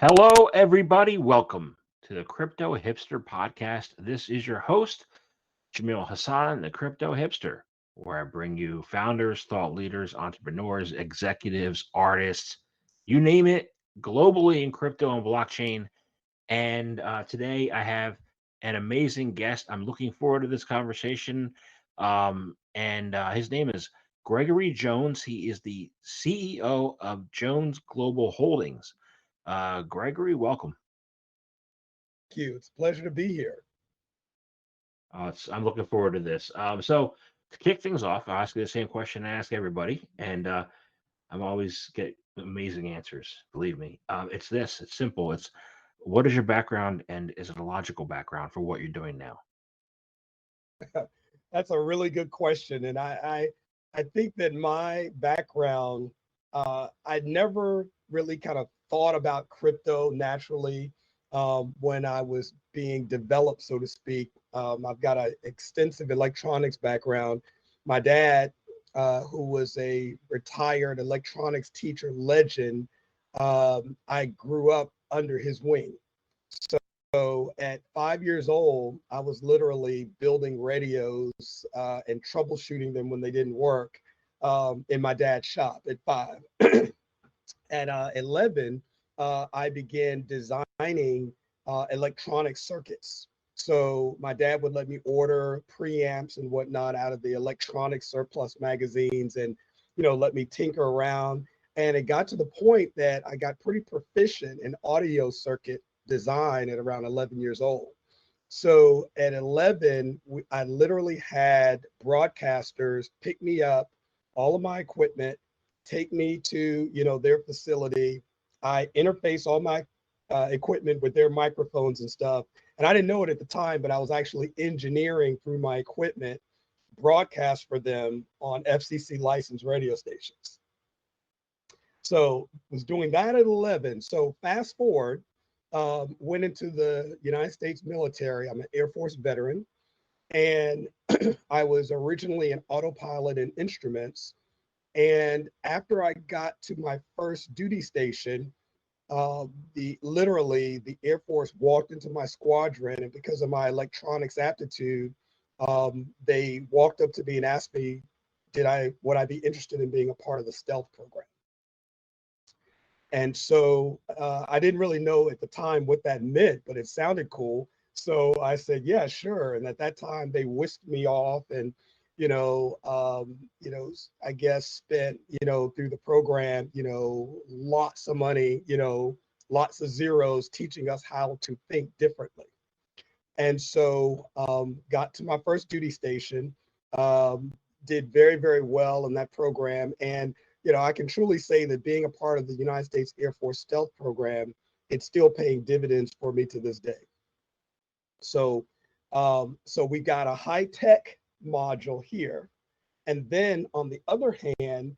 Hello, everybody. Welcome to the Crypto Hipster Podcast. This is your host, Jamil Hassan, the Crypto Hipster, where I bring you founders, thought leaders, entrepreneurs, executives, artists, you name it, globally in crypto and blockchain. And today I have an amazing guest. I'm looking forward to this conversation. And his name is Gregory Jones. He is the CEO of Jones Global Holdings. Gregory, welcome. Thank you. It's a pleasure to be here. I'm looking forward to this. So to kick things off, I'll ask you the same question I ask everybody, and I'm always get amazing answers. Believe me. It's this. It's simple. It's what is your background, and is it a logical background for what you're doing now? That's a really good question. And I think that my background, I'd never really kind of thought about crypto naturally when I was being developed, so to speak. I've got an extensive electronics background. My dad, who was a retired electronics teacher legend, I grew up under his wing. So at 5 years old, I was literally building radios and troubleshooting them when they didn't work in my dad's shop at 5. At 11, I began designing electronic circuits. So my dad would let me order preamps and whatnot out of the electronic surplus magazines and, let me tinker around. And it got to the point that I got pretty proficient in audio circuit design at around 11 years old. So at 11, I literally had broadcasters pick me up, all of my equipment, take me to, their facility. I interface all my equipment with their microphones and stuff. And I didn't know it at the time, but I was actually engineering through my equipment broadcast for them on FCC licensed radio stations. So was doing that at 11. So fast forward, went into the United States military. I'm an Air Force veteran. And I was originally an autopilot in instruments. And after I got to my first duty station, the Air Force walked into my squadron, and because of my electronics aptitude, they walked up to me and asked me, would I be interested in being a part of the stealth program? And so I didn't really know at the time what that meant, but it sounded cool. So I said, yeah, sure. And at that time, they whisked me off and, I guess spent, through the program, lots of money, lots of zeros teaching us how to think differently. And so got to my first duty station, did very, very well in that program. And I can truly say that being a part of the United States Air Force Stealth Program, it's still paying dividends for me to this day. So, so we got a high-tech module here. And then on the other hand,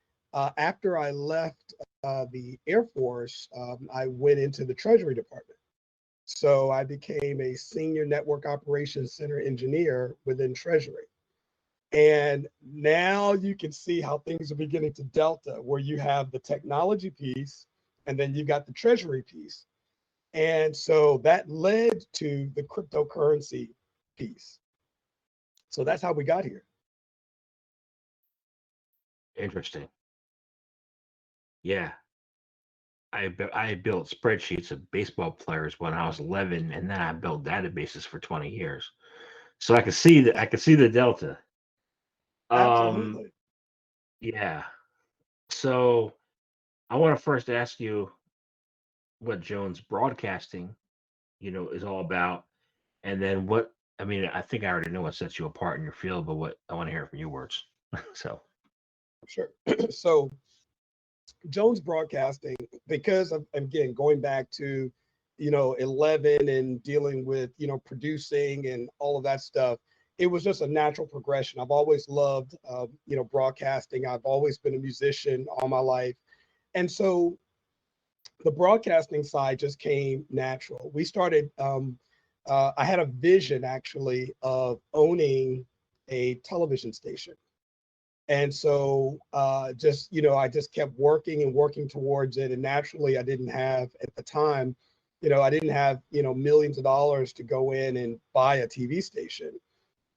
after I left the Air Force, I went into the Treasury Department. So I became a senior network operations center engineer within Treasury. And now you can see how things are beginning to delta, where you have the technology piece and then you got the treasury piece. And so that led to the cryptocurrency piece. So that's how we got here. Interesting. Yeah. I built spreadsheets of baseball players when I was 11, and then I built databases for 20 years. So I could see the delta. Um, Absolutely. yeah. So I want to first ask you what Jones Broadcasting, is all about, and then what. I mean, I think I already know what sets you apart in your field, but what I want to hear from your words. So, Sure. So Jones Broadcasting, because of, again, going back to, 11 and dealing with, producing and all of that stuff, it was just a natural progression. I've always loved, broadcasting. I've always been a musician all my life. And so the broadcasting side just came natural. We started, I had a vision actually of owning a television station. And so I just kept working and working towards it. And naturally, I didn't have at the time I didn't have, millions of dollars to go in and buy a TV station.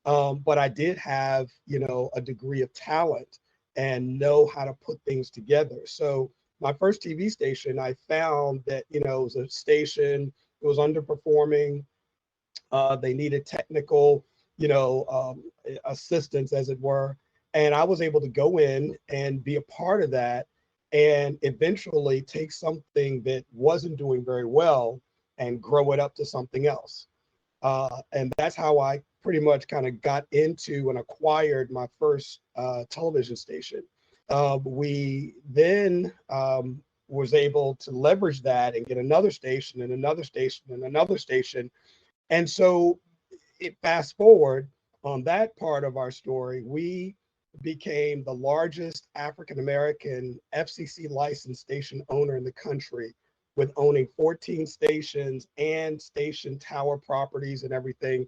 But I did have, a degree of talent and know how to put things together. So my first TV station, I found that, it was a station, it was underperforming. They needed technical, assistance, as it were. And I was able to go in and be a part of that and eventually take something that wasn't doing very well and grow it up to something else. And that's how I pretty much kind of got into and acquired my first television station. We then was able to leverage that and get another station and another station and another station. And so it fast forward on that part of our story, we became the largest African American FCC licensed station owner in the country, with owning 14 stations and station tower properties and everything.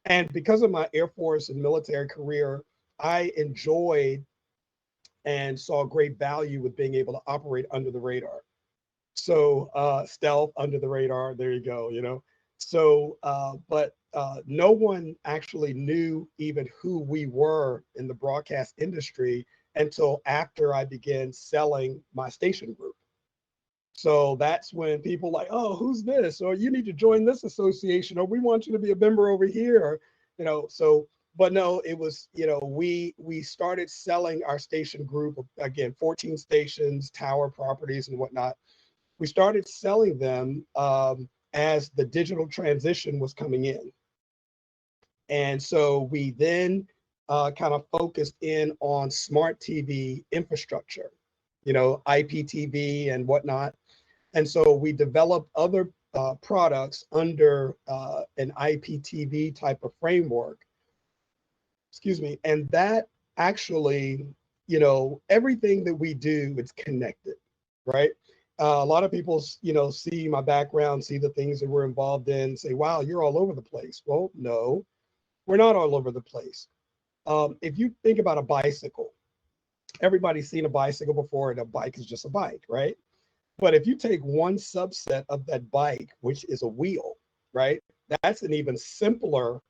And because of my Air Force and military career, I enjoyed and saw great value with being able to operate under the radar. So stealth, under the radar, there you go. So, but no one actually knew even who we were in the broadcast industry until after I began selling my station group. So that's when people like, oh, who's this? Or you need to join this association, or we want you to be a member over here. So, but no, it was, we started selling our station group, again, 14 stations, tower properties and whatnot. We started selling them as the digital transition was coming in. And so we then kind of focused in on smart TV infrastructure, IPTV and whatnot. And so we developed other products under an IPTV type of framework. Excuse me. And that actually, everything that we do, it's connected, right? A lot of people, see my background, see the things that we're involved in, say, wow, you're all over the place. Well, no, we're not all over the place. If you think about a bicycle, everybody's seen a bicycle before, and a bike is just a bike, right? But if you take one subset of that bike, which is a wheel, right? That's an even simpler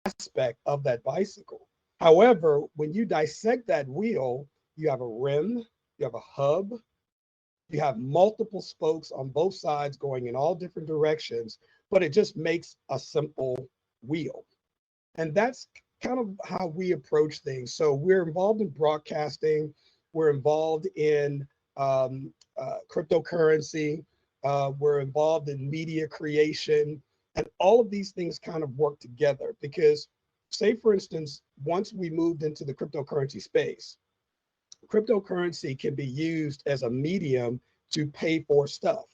aspect of that bicycle. However, when you dissect that wheel, you have a rim, you have a hub, you have multiple spokes on both sides going in all different directions, but it just makes a simple wheel. And that's kind of how we approach things. So we're involved in broadcasting, we're involved in cryptocurrency, we're involved in media creation, and all of these things kind of work together because, say, for instance, once we moved into the cryptocurrency space, cryptocurrency can be used as a medium to pay for stuff.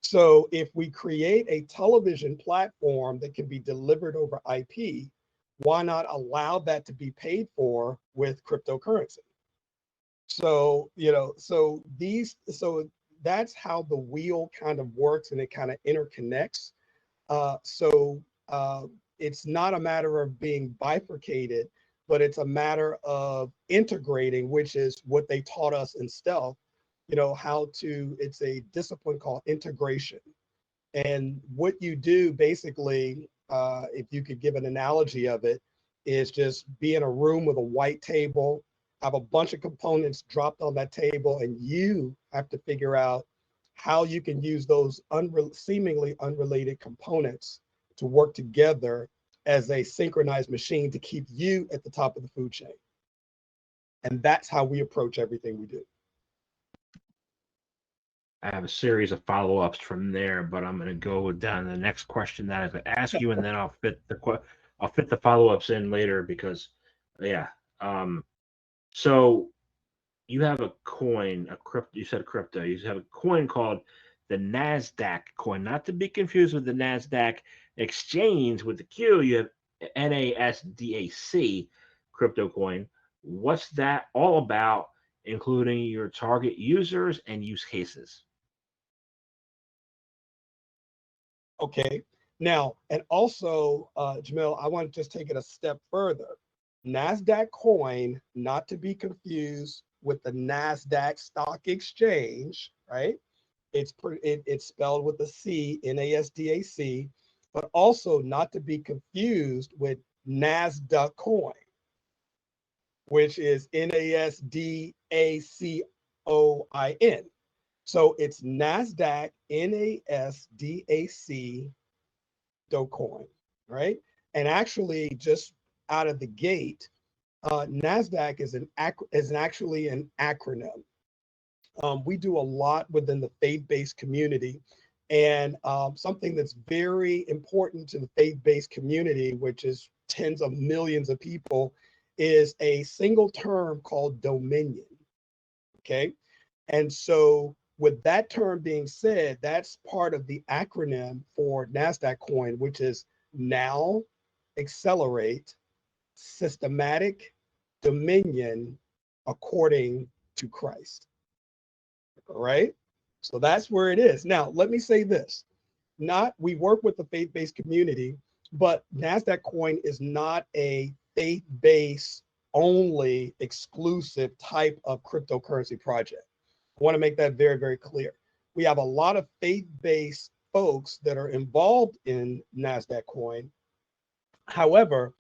So if we create a television platform that can be delivered over IP, why not allow that to be paid for with cryptocurrency? So, so that's how the wheel kind of works, and it kind of interconnects. It's not a matter of being bifurcated, but it's a matter of integrating, which is what they taught us in stealth, it's a discipline called integration. And what you do basically, if you could give an analogy of it, is just be in a room with a white table, have a bunch of components dropped on that table, and you have to figure out how you can use those seemingly unrelated components to work together as a synchronized machine to keep you at the top of the food chain. And that's how we approach everything we do. I have a series of follow-ups from there, but I'm going to go down to the next question that I could ask you, and then I'll fit the follow-ups in later because, yeah. So you have a coin, a crypto. You said crypto. You have a coin called the NASDAQ coin, not to be confused with the NASDAQ exchange with the Q. You have NASDAC crypto coin. What's that all about, including your target users and use cases? Okay. Now, and also, Jamil, I want to just take it a step further. NASDAQ coin, not to be confused with the NASDAQ stock exchange, right? It's spelled with a C, NASDAC, but also not to be confused with NASDAC coin, which is NASDACOIN. So it's NASDAQ, NASDAC Docoin, right? And actually, just out of the gate, NASDAQ is actually an acronym. We do a lot within the faith-based community, and something that's very important to the faith-based community, which is tens of millions of people, is a single term called dominion. Okay, and so with that term being said, that's part of the acronym for NASDAQ coin, which is now accelerate systematic dominion according to Christ. All right. So that's where it is. Now, let me say this. We work with the faith-based community, but NASDAQ coin is not a faith-based only exclusive type of cryptocurrency project. I want to make that very, very clear. We have a lot of faith-based folks that are involved in NASDAQ coin. However,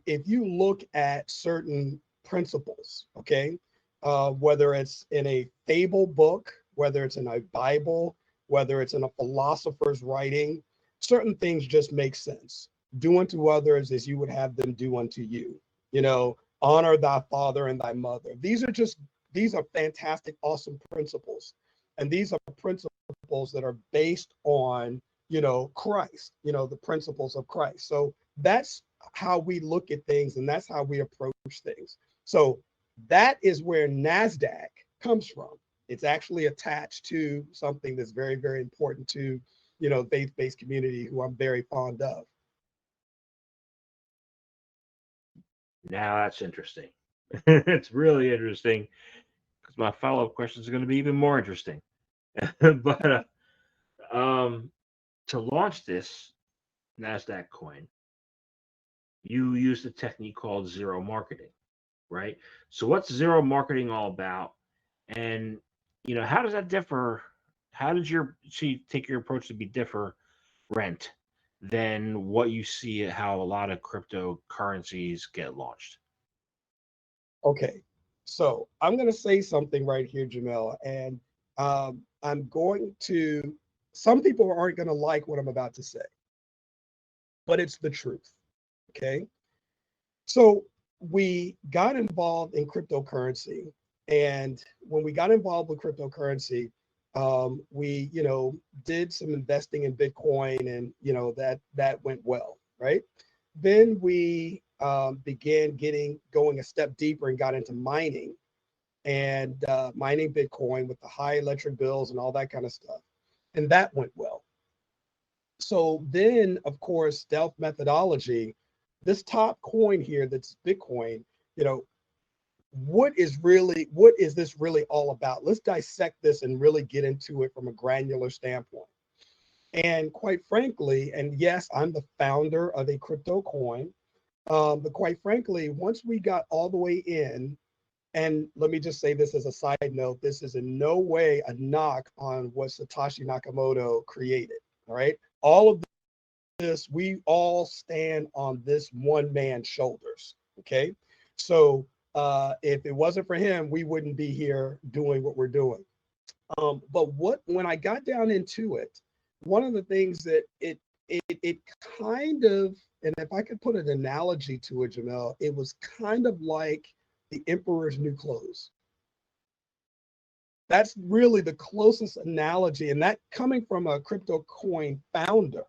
if you look at certain principles, okay, whether it's in a fable book, whether it's in a Bible, whether it's in a philosopher's writing, certain things just make sense. Do unto others as you would have them do unto you. Honor thy father and thy mother. These are fantastic, awesome principles. And these are principles that are based on, Christ, the principles of Christ. So that's how we look at things, and that's how we approach things. So that is where NASDAQ comes from. It's actually attached to something that's very, very important to, faith-based community, who I'm very fond of. Now that's interesting. It's really interesting, because my follow-up question is going to be even more interesting. But to launch this NASDAQ coin, you used a technique called zero marketing, right? So what's zero marketing all about? And how does that differ? How did take your approach to be different than what you see at how a lot of cryptocurrencies get launched? Okay, so I'm going to say something right here, Jamel, and I'm going to, some people aren't going to like what I'm about to say, but it's the truth. Okay. So we got involved in cryptocurrency. And when we got involved with cryptocurrency, we, did some investing in Bitcoin, and, that went well, right? Then we began going a step deeper and got into mining, and mining Bitcoin with the high electric bills and all that kind of stuff. And that went well. So then, of course, stealth methodology, this top coin here, that's Bitcoin, what is this really all about? Let's dissect this and really get into it from a granular standpoint. And quite frankly, and yes, I'm the founder of a crypto coin, but quite frankly, once we got all the way in, and let me just say this as a side note, this is in no way a knock on what Satoshi Nakamoto created, all right? All of this, we all stand on this one man's shoulders, okay? So if it wasn't for him, we wouldn't be here doing what we're doing. But when I got down into it, one of the things that it kind of, and if I could put an analogy to it, Jamel, it was kind of like the emperor's new clothes. That's really the closest analogy, and that coming from a crypto coin founder,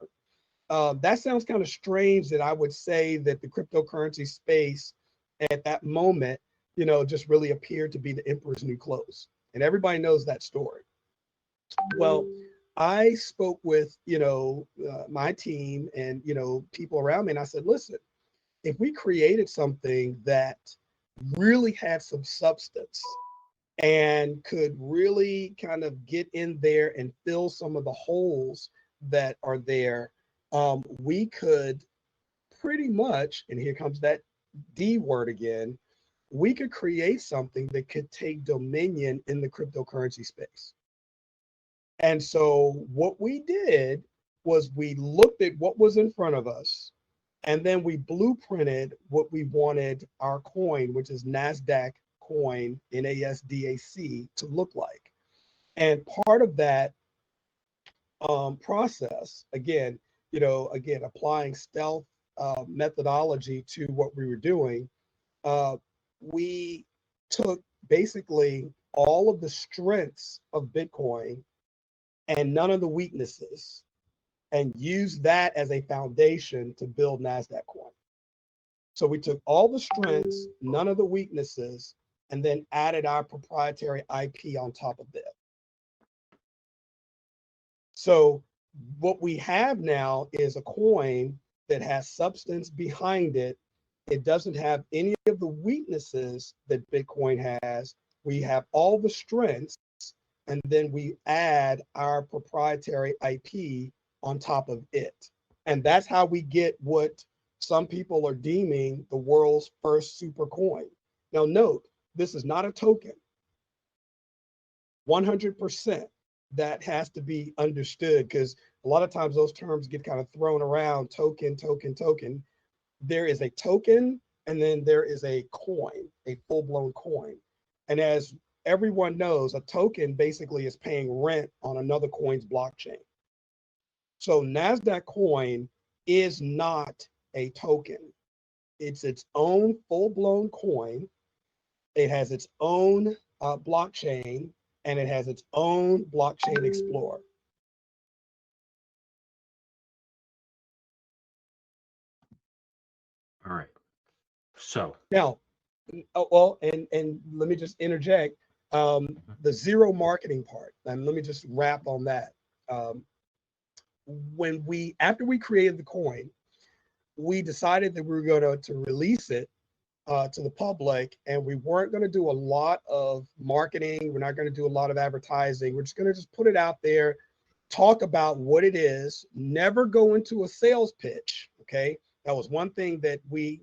that sounds kind of strange that I would say that the cryptocurrency space at that moment, just really appeared to be the emperor's new clothes. And everybody knows that story. Well, I spoke with, my team and, people around me, and I said, listen, if we created something that really had some substance and could really kind of get in there and fill some of the holes that are there, we could pretty much, and here comes that D word again, we could create something that could take dominion in the cryptocurrency space. And so what we did was we looked at what was in front of us, and then we blueprinted what we wanted our coin, which is NASDAQ coin, NASDAC, to look like. And part of that process, again, applying stealth methodology to what we were doing, we took basically all of the strengths of Bitcoin and none of the weaknesses, and used that as a foundation to build NASDAQ coin. So we took all the strengths, none of the weaknesses, and then added our proprietary IP on top of that. So what we have now is a coin that has substance behind it. It doesn't have any of the weaknesses that Bitcoin has. We have all the strengths, and then we add our proprietary IP on top of it. And that's how we get what some people are deeming the world's first super coin. Now note, this is not a token. 100%. That has to be understood, because a lot of times those terms get kind of thrown around: token, token, token. There is a token, and then there is a coin, a full-blown coin. And as everyone knows, a token basically is paying rent on another coin's blockchain. So NASDAQ coin is not a token. It's its own full-blown coin. It has its own blockchain, and it has its own blockchain explorer. All right. So Now, and let me just interject the zero marketing part, and let me just wrap on that. After we created the coin, we decided that we were going to release it to the public, and we weren't going to do a lot of marketing. We're not going to do a lot of advertising. We're just going to just put it out there, talk about what it is, never go into a sales pitch. Okay, that was one thing that we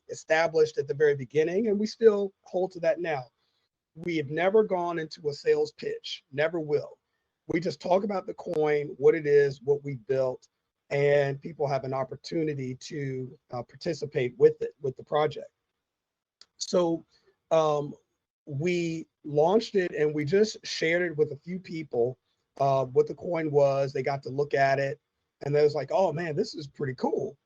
established at the very beginning, and we still hold to that now. We have never gone into a sales pitch, never will. We just talk about the coin, what it is, what we built, and people have an opportunity to participate with it, with the project. So we launched it, and we just shared it with a few people, what the coin was. They got to look at it, and they was like, oh man, this is pretty cool.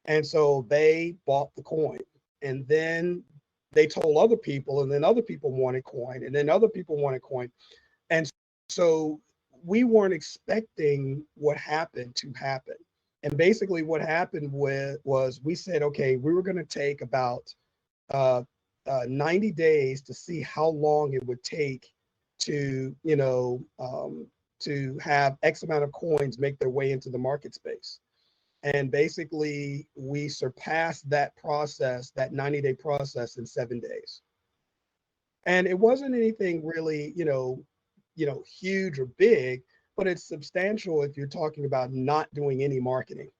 And so they bought the coin, and then they told other people, and then other people wanted coin, and then other people wanted coin. And so we weren't expecting what happened to happen. And basically what happened was we said, okay, we were going to take about 90 days to see how long it would take to, to have X amount of coins make their way into the market space. And basically we surpassed that process, that 90-day process, in 7 days. And it wasn't anything really, huge or big, but it's substantial if you're talking about not doing any marketing.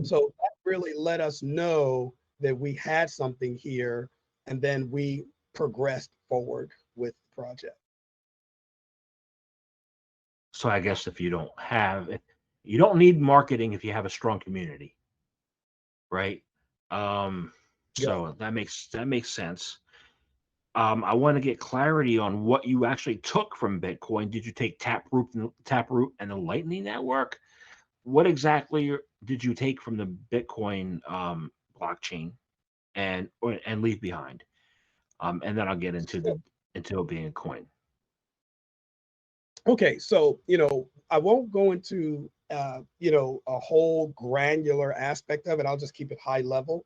So that really let us know that we had something here, and then we progressed forward with the project. So I guess if you don't need marketing if you have a strong community, right? So that makes sense. I want to get clarity on what you actually took from Bitcoin. Did you take Taproot and the Lightning Network? What exactly did you take from the Bitcoin blockchain and leave behind? And then I'll get into it being a coin. Okay, so I won't go into a whole granular aspect of it. I'll just keep it high level.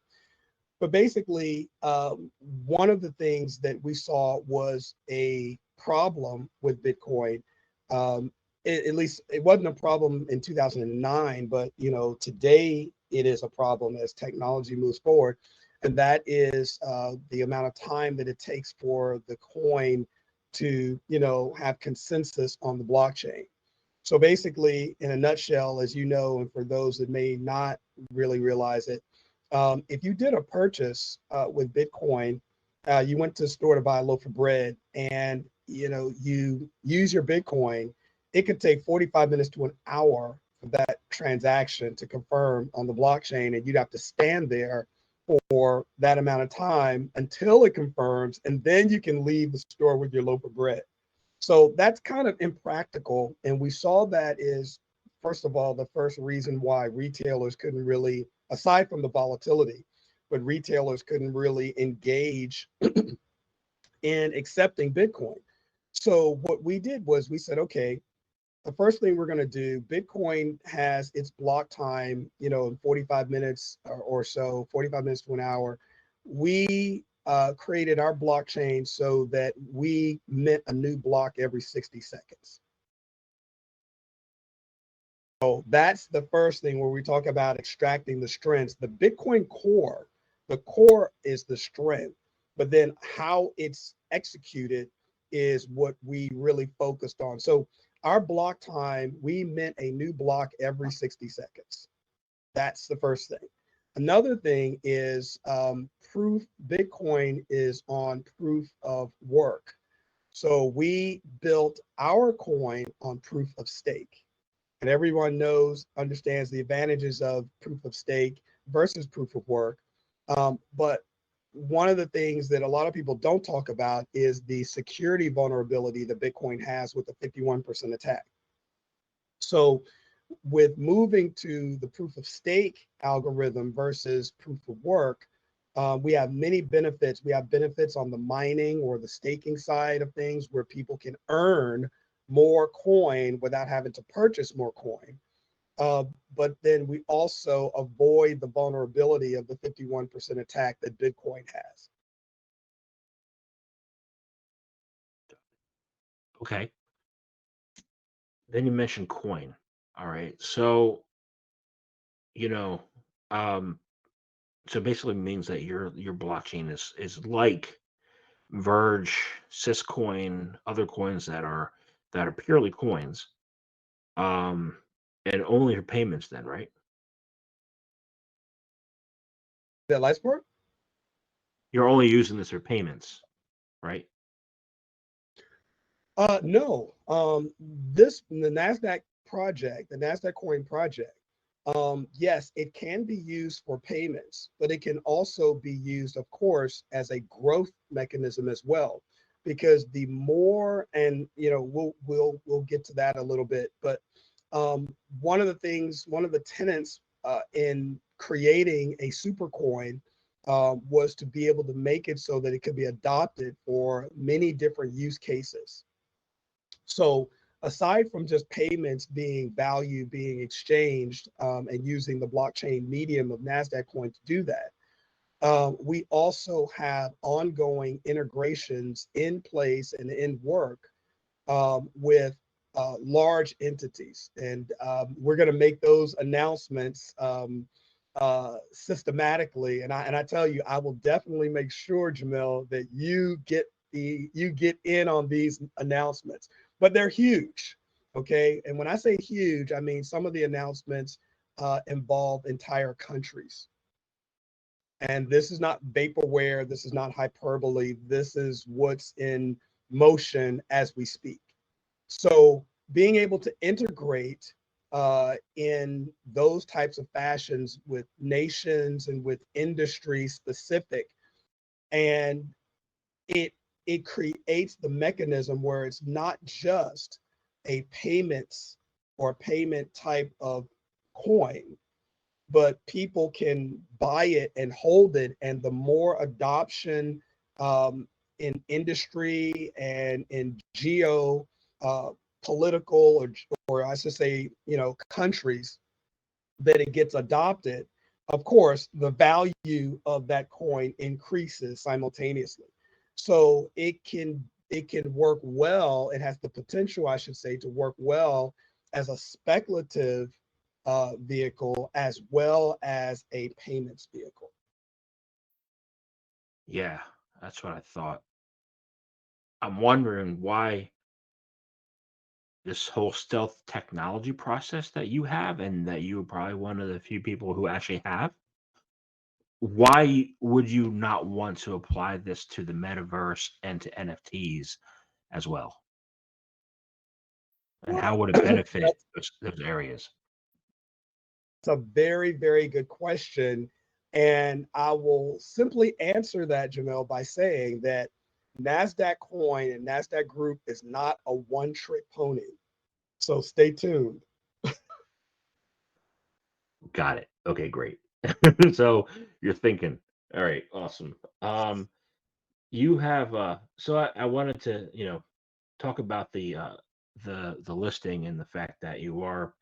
But basically, one of the things that we saw was a problem with Bitcoin. At least it wasn't a problem in 2009, but today it is a problem as technology moves forward, and that is the amount of time that it takes for the coin to have consensus on the blockchain. So basically, in a nutshell, as you know, and for those that may not really realize it, if you did a purchase with Bitcoin, you went to the store to buy a loaf of bread, and you use your Bitcoin, it could take 45 minutes to an hour for that transaction to confirm on the blockchain, and you'd have to stand there for that amount of time until it confirms, and then you can leave the store with your loaf of bread. So that's kind of impractical. And we saw that is, first of all, the first reason why retailers couldn't really, aside from the volatility, but retailers couldn't really engage in accepting Bitcoin. So what we did was we said, okay, the first thing we're going to do, Bitcoin has its block time, in 45 minutes or so, 45 minutes to an hour. We created our blockchain so that we mint a new block every 60 seconds. So that's the first thing where we talk about extracting the strengths. The Bitcoin core, the core is the strength, but then how it's executed is what we really focused on. So our block time, we mint a new block every 60 seconds. That's the first thing. Another thing is proof. Bitcoin is on proof of work. So we built our coin on proof of stake. And everyone understands the advantages of proof of stake versus proof of work. But one of the things that a lot of people don't talk about is the security vulnerability that Bitcoin has with the 51% attack. So with moving to the proof of stake algorithm versus proof of work, we have many benefits. We have benefits on the mining or the staking side of things where people can earn more coin without having to purchase more coin. But then we also avoid the vulnerability of the 51% attack that Bitcoin has. Okay. Then you mentioned coin. All right. So, you know, um, so basically means that your blockchain is like Verge, Syscoin, other coins that are purely coins, um, and only for payments. Then, right? That light sport? You're only using this for payments, right? No. The NASDAQ project, the NASDAQ coin project, yes, it can be used for payments, but it can also be used, of course, as a growth mechanism as well. Because the more, and we'll get to that a little bit, but one of the tenets in creating a super coin was to be able to make it so that it could be adopted for many different use cases. So aside from just payments being value being exchanged and using the blockchain medium of NASDAQ coin to do that, we also have ongoing integrations in place and in work with large entities. And we're going to make those announcements systematically. And I tell you, I will definitely make sure, Jamil, that you get in on these announcements. But they're huge, okay? And when I say huge, I mean some of the announcements involve entire countries. And this is not vaporware. This is not hyperbole. This is what's in motion as we speak. So being able to integrate in those types of fashions with nations and with industry specific, and it creates the mechanism where it's not just a payments or payment type of coin, but people can buy it and hold it. And the more adoption in industry and in geo political or I should say, countries that it gets adopted, of course, the value of that coin increases simultaneously. So it can work well. It has the potential, I should say, to work well as a speculative vehicle as well as a payments vehicle. Yeah, that's what I thought. I'm wondering why this whole stealth technology process that you have, and that you're probably one of the few people who actually have. Why would you not want to apply this to the metaverse and to NFTs as well? And how Well, would it benefit that's those areas? a very, very good question. And I will simply answer that, Jamel, by saying that NASDAQ coin and NASDAQ group is not a one-trick pony. So stay tuned. Got it. Okay, great. So you're thinking, all right, awesome. You have so I wanted to, talk about the listing and the fact that you are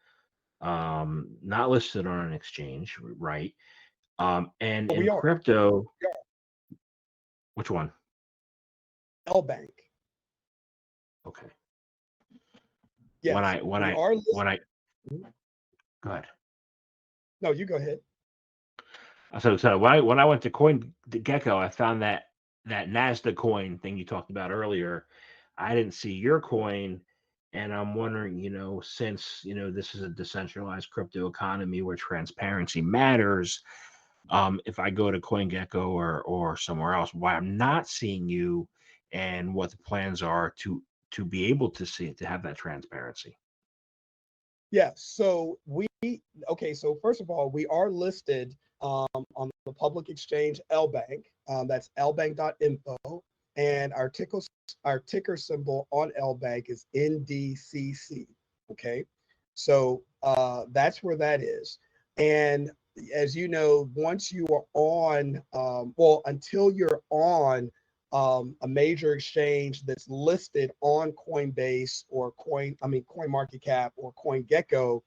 not listed on an exchange, right? And We in are, crypto, we are which one? L Bank. Okay. When Yes, I when we I are when listed. I go ahead. No, you go ahead. So when I went to CoinGecko, I found that Nasdaq coin thing you talked about earlier. I didn't see your coin, and I'm wondering, since this is a decentralized crypto economy where transparency matters, if I go to CoinGecko or somewhere else, why I'm not seeing you, and what the plans are to be able to see it, to have that transparency. Yeah, so okay, so first of all, we are listed on the public exchange LBank. That's lbank.info. And our ticker symbol on LBank is NDCC. Okay, so that's where that is. And as you know, once you are on, well, until you're on a major exchange that's listed on Coinbase or CoinMarketCap or CoinGecko,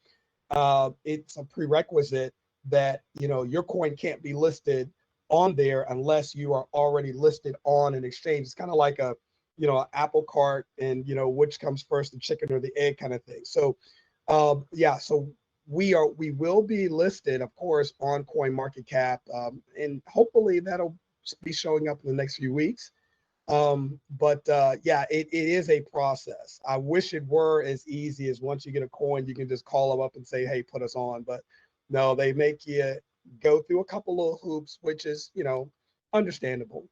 it's a prerequisite that your coin can't be listed on there unless you are already listed on an exchange. It's kind of like a apple cart, and which comes first, the chicken or the egg kind of thing. So yeah, so we will be listed, of course, on CoinMarketCap, and hopefully that'll be showing up in the next few weeks. But yeah, it is a process. I wish it were as easy as once you get a coin, you can just call them up and say, hey, put us on. But no, they make you go through a couple of hoops, which is, understandable.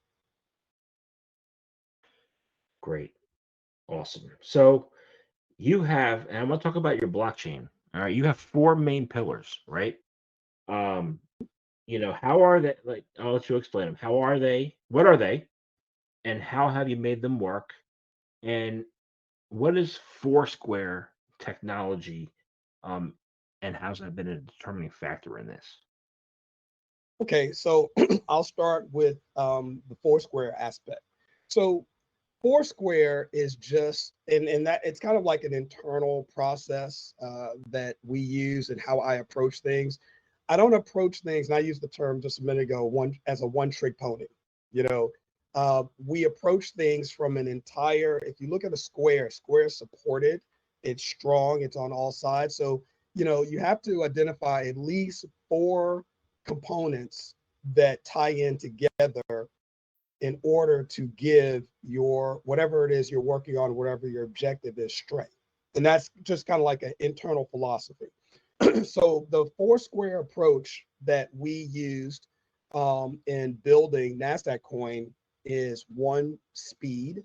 Great, awesome. So you have, and I'm going to talk about your blockchain. All right, you have four main pillars, right? Um, how are they? Like, I'll let you explain them. How are they? What are they? And how have you made them work? And what is Foursquare technology? Um, and how's that been a determining factor in this? Okay, so I'll start with the Foursquare aspect. So Foursquare is just, and that it's kind of like an internal process that we use and how I approach things. I don't approach things, and I used the term just a minute ago, as a one-trick pony. You know, we approach things from an entire. If you look at a square is supported, it's strong, it's on all sides. So you have to identify at least four components that tie in together in order to give your whatever it is you're working on, whatever your objective is, strength. And that's just kind of like an internal philosophy. So the Foursquare approach that we used in building NASDAQ coin is one, speed.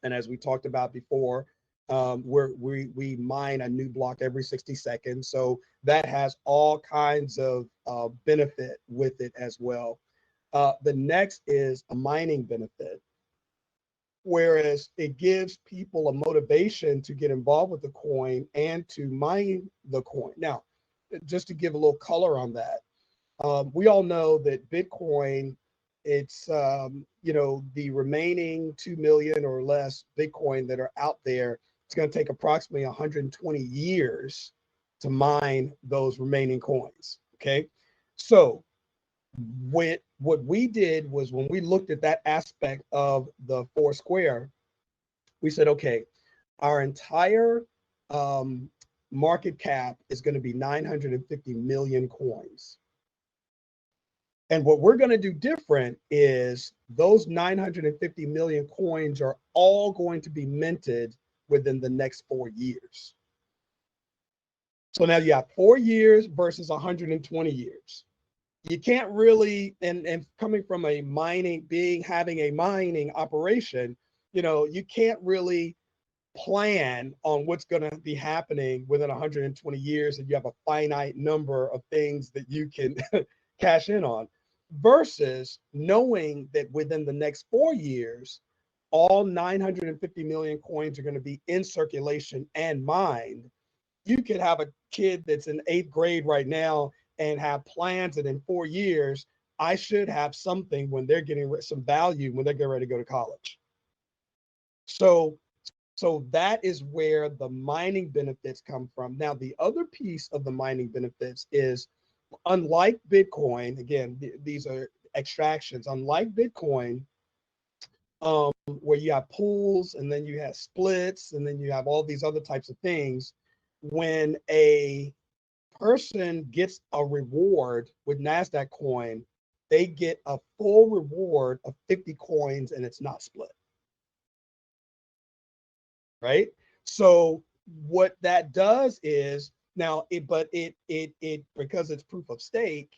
And as we talked about before, we mine a new block every 60 seconds. So that has all kinds of benefit with it as well. The next is a mining benefit, whereas it gives people a motivation to get involved with the coin and to mine the coin. Now, just to give a little color on that, we all know that Bitcoin, it's the remaining 2 million or less Bitcoin that are out there. It's going to take approximately 120 years to mine those remaining coins. Okay, so what we did was, when we looked at that aspect of the Foursquare, we said, okay, our entire um, market cap is going to be 950 million coins. And what we're going to do different is those 950 million coins are all going to be minted within the next 4 years. So now you have 4 years versus 120 years. You can't really, and coming from having a mining operation, you can't really plan on what's going to be happening within 120 years, and you have a finite number of things that you can cash in on, versus knowing that within the next 4 years, all 950 million coins are going to be in circulation and mined. You could have a kid that's in 8th grade right now and have plans that in 4 years, I should have something when they're getting some value when they're getting ready to go to college. So that is where the mining benefits come from. Now, the other piece of the mining benefits is, unlike Bitcoin, again, these are extractions, unlike Bitcoin, where you have pools and then you have splits and then you have all these other types of things. When a person gets a reward with NASDAQ coin, they get a full reward of 50 coins and it's not split. Right? So what that does is, now because it's proof of stake,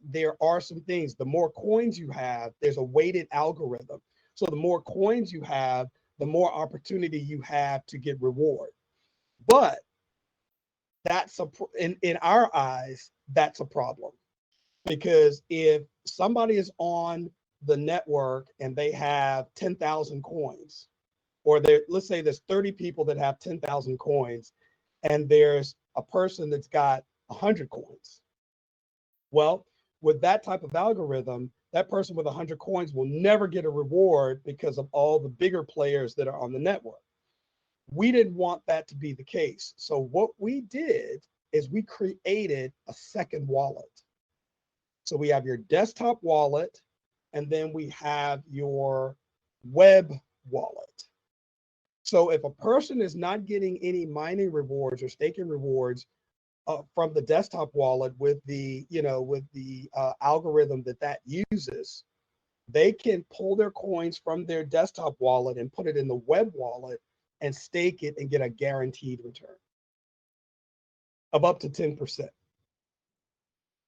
there are some things. The more coins you have, there's a weighted algorithm. So the more coins you have, the more opportunity you have to get reward. But that's in our eyes, that's a problem, because if somebody is on the network and they have 10,000 coins, or let's say there's 30 people that have 10,000 coins, and there's a person that's got 100 coins. Well, with that type of algorithm, that person with 100 coins will never get a reward because of all the bigger players that are on the network. We didn't want that to be the case. So what we did is we created a second wallet. So we have your desktop wallet, and then we have your web wallet. So if a person is not getting any mining rewards or staking rewards from the desktop wallet with the algorithm that uses, they can pull their coins from their desktop wallet and put it in the web wallet and stake it and get a guaranteed return of up to 10%.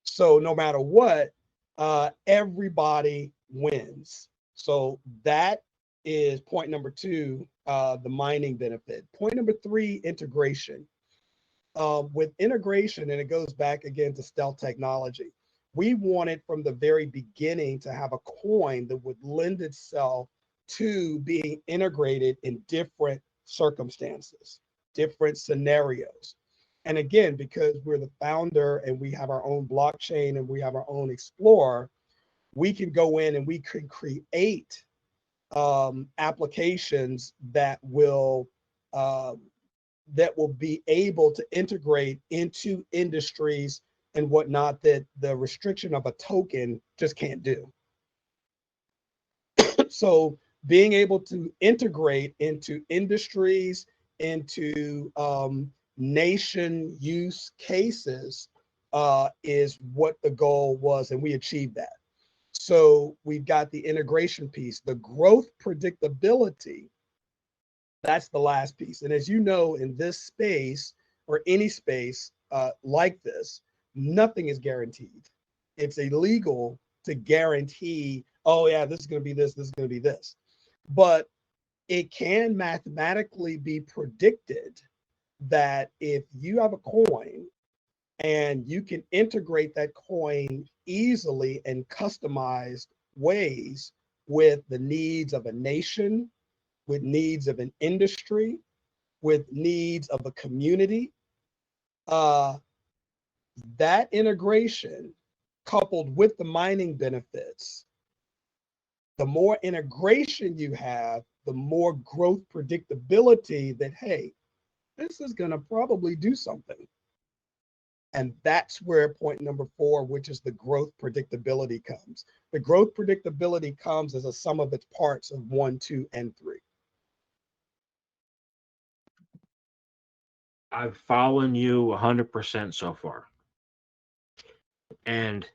So no matter what, everybody wins. So that is point number 2, the mining benefit. Point number 3, integration. With integration, and it goes back again to stealth technology, we wanted from the very beginning to have a coin that would lend itself to being integrated in different circumstances, different scenarios. And again, because we're the founder and we have our own blockchain and we have our own Explorer, we can go in and we can create applications that will be able to integrate into industries and whatnot that the restriction of a token just can't do. So being able to integrate into industries, into nation use cases is what the goal was, and we achieved that. So we've got the integration piece, the growth predictability. That's the last piece. And as you know, in this space or any space like this, nothing is guaranteed. It's illegal to guarantee, oh yeah, this is going to be this is going to be this. But it can mathematically be predicted that if you have a coin and you can integrate that coin easily in customized ways with the needs of a nation, with needs of an industry, with needs of a community, that integration coupled with the mining benefits, the more integration you have, the more growth predictability that, hey, this is going to probably do something. And that's where point number 4, which is the growth predictability, comes. The growth predictability comes as a sum of its parts of 1, 2, and 3. I've followed you 100% so far. And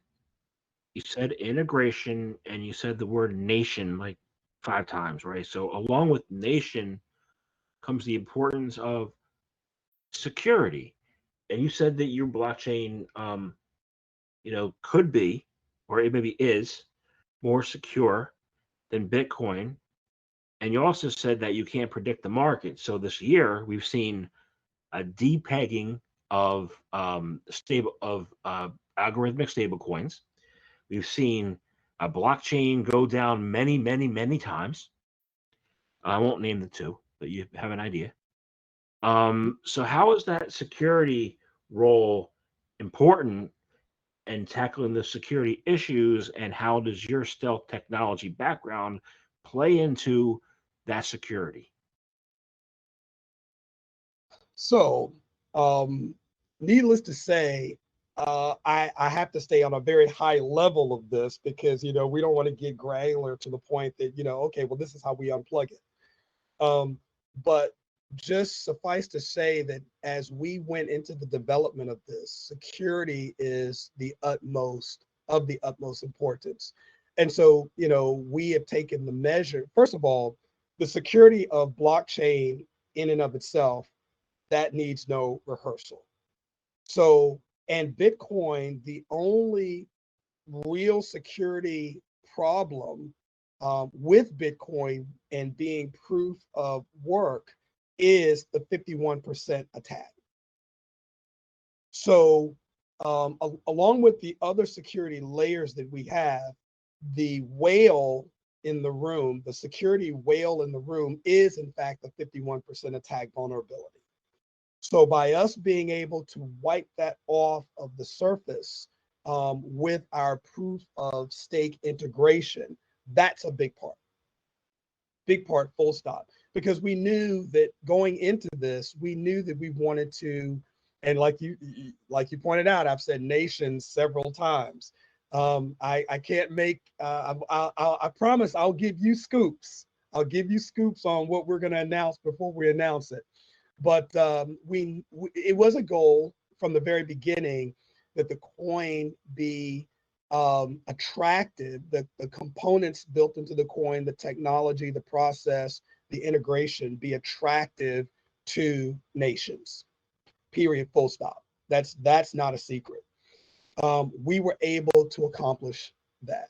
you said integration and you said the word nation like 5 times, right? So along with nation comes the importance of security. And you said that your blockchain, could be, or it maybe is, more secure than Bitcoin. And you also said that you can't predict the market. So this year we've seen a depegging of algorithmic stable coins. We've seen a blockchain go down many, many, many times. I won't name the two, but you have an idea. So how is that security role important in tackling the security issues, and how does your stealth technology background play into that security? So, needless to say, I have to stay on a very high level of this because, we don't want to get granular to the point that, okay, well, this is how we unplug it. But just suffice to say that as we went into the development of this, security is the utmost importance. And so, we have taken the measure. First of all, the security of blockchain in and of itself, that needs no rehearsal. So, and Bitcoin, the only real security problem with Bitcoin and being proof of work is the 51% attack. So, along with the other security layers that we have, the whale in the room, the security whale in the room is in fact the 51% attack vulnerability. So by us being able to wipe that off of the surface with our proof of stake integration, that's a big part, full stop. Because we knew that going into this, we knew that we wanted to, and like you pointed out, I've said nations several times. I can't make. I promise I'll give you scoops. I'll give you scoops on what we're going to announce before we announce it. But it was a goal from the very beginning that the coin be attractive, that the components built into the coin, the technology, the process, the integration be attractive to nations. Period. Full stop. That's not a secret. We were able to accomplish that.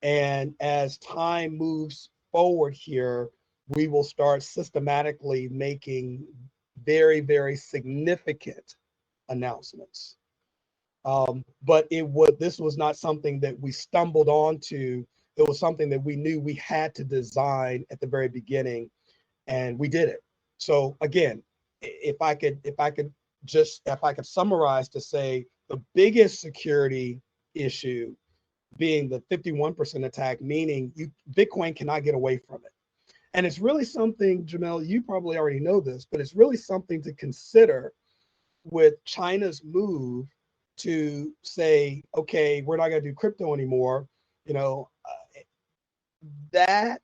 And as time moves forward here, we will start systematically making very, very significant announcements. But this was not something that we stumbled onto. It was something that we knew we had to design at the very beginning, and we did it. So again, if I could summarize to say the biggest security issue being the 51% attack, meaning Bitcoin cannot get away from it. And it's really something, Jamel, you probably already know this, but it's really something to consider with China's move to say, okay, we're not going to do crypto anymore. That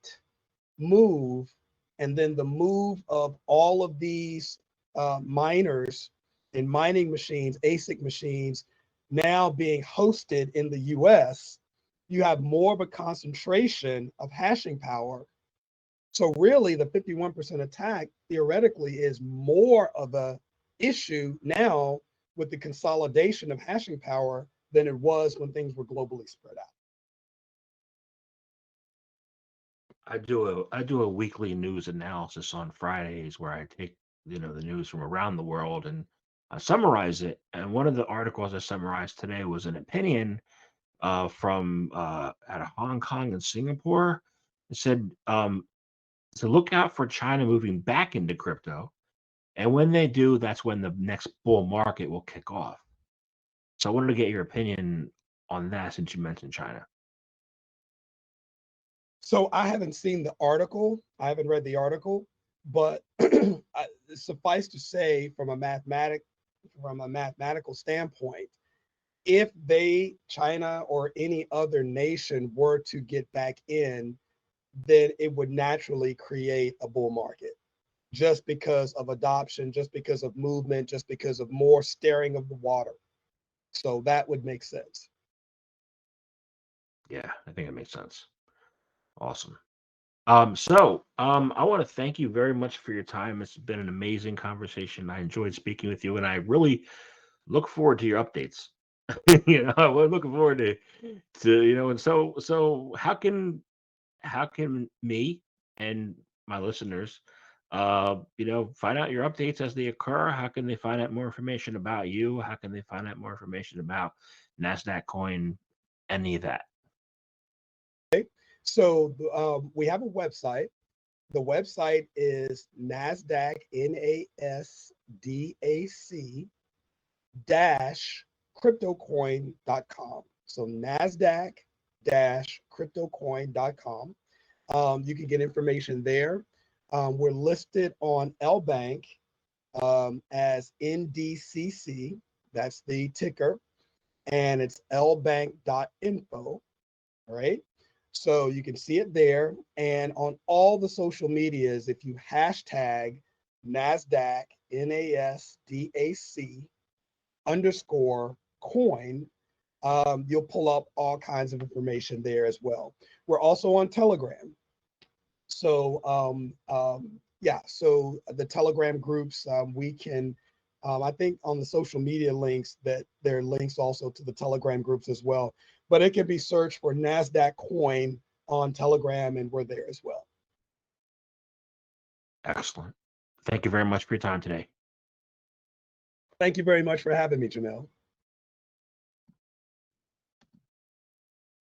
move, and then the move of all of these miners and mining machines, ASIC machines, now being hosted in the US, you have more of a concentration of hashing power. So really the 51% attack theoretically is more of a issue now with the consolidation of hashing power than it was when things were globally spread out. I do a weekly news analysis on Fridays where I take the news from around the world and I summarize it. And one of the articles I summarized today was an opinion from out of Hong Kong and Singapore. It said to look out for China moving back into crypto, and when they do, that's when the next bull market will kick off. So I wanted to get your opinion on that since you mentioned China. So I haven't seen the article. I haven't read the article, but suffice to say, from a mathematical standpoint, if China or any other nation were to get back in, then it would naturally create a bull market just because of adoption, just because of movement, just because of more stirring of the water. So that would make sense. Yeah, I think it makes sense. Awesome. I want to thank you very much for your time. It's been an amazing conversation. I enjoyed speaking with you, and I really look forward to your updates. We're looking forward to and so how can me and my listeners, find out your updates as they occur? How can they find out more information about you? How can they find out more information about NASDAQ coin, any of that? So we have a website. The website is NASDAQ, NASDAC dash cryptocoin.com. So NASDAQ dash cryptocoin.com. You can get information there. We're listed on LBank as NDCC. That's the ticker. And it's lbank.info. Right? So you can see it there. And on all the social medias, if you hashtag NASDAQ, NASDAC underscore coin, you'll pull up all kinds of information there as well. We're also on Telegram. So so the Telegram groups, we can, I think on the social media links that there are links also to the Telegram groups as well, but it can be searched for NASDAQ coin on Telegram and we're there as well. Excellent. Thank you very much for your time today. Thank you very much for having me, Jamel.